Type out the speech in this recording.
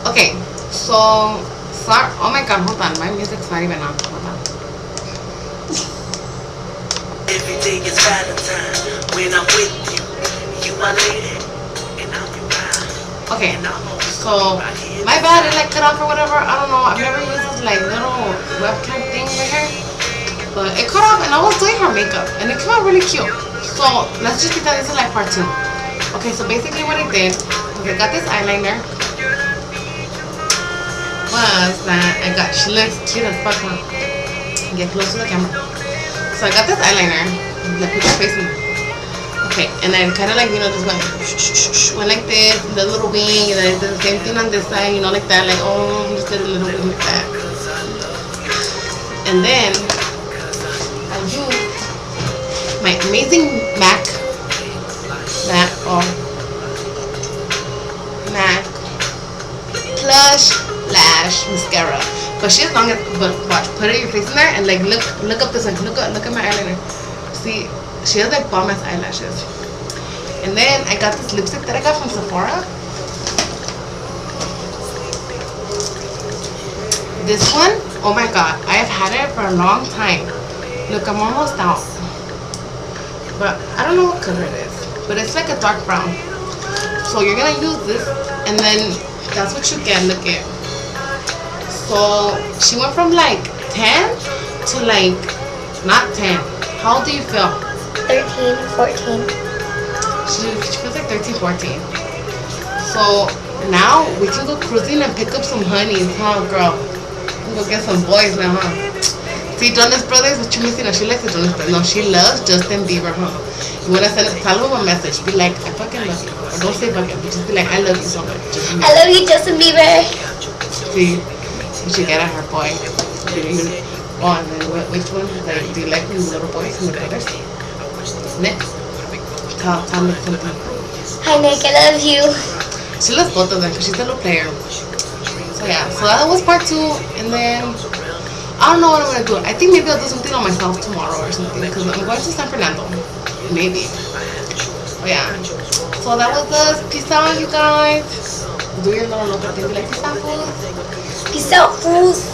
Okay, so sorry. Oh my god, hold on. My music's not even on. Hold on. Every day is Valentine when I'm with you. You my lady, and I'm your bride. Okay, so my bad. It like cut off or whatever. I don't know. I've never used this like little webcam thing right here, but it cut off, and I was doing her makeup, and it came out really cute. So let's just pretend this is like part two. Okay, so basically what I did was I got this eyeliner. Was that I got she looks cute as fuck, huh? Get close to the camera. So I got this eyeliner, like put your face in. Okay, and then kind of like just went like this, the little wing, and then I did the same thing on this side, like that, like just did a little bit like that. And then I used my amazing MAC Plush Lash Mascara. But she's long, but watch, put your face in there and like look up this one. Look at my eyeliner. See, she has like bomb ass eyelashes. And then I got this lipstick that I got from Sephora. This one, oh my god, I have had it for a long time. Look, I'm almost out. But I don't know what color it is. But it's like a dark brown. So you're gonna use this, and then that's what you get. Look at. So she went from like 10 to like not 10. How old do you feel? 13, 14. She feels like 13, 14. So now we can go cruising and pick up some honeys, huh, girl? We can go get some boys now, huh? See, Jonas Brothers, what you missing? No, she likes the Jonas Brothers. No, she loves Justin Bieber, huh? You wanna tell him a message? Be like, I fucking love you. Or don't say fucking, but just be like, I love you so much. I love you, Justin Bieber. See, we should get at her boy. Oh, and then which one? Like, do you like these little boys and the brothers? Nick? Tell Nick something. Hi, Nick, I love you. She loves both of them because she's a little player. So yeah, so that was part 2, and then I don't know what I'm gonna do. I think maybe I'll do something on myself tomorrow or something because I'm going to San Fernando. Maybe. Oh yeah. So that was us. Peace out, you guys. Do your little local thing. Be like, peace out, fools. Peace out, fools.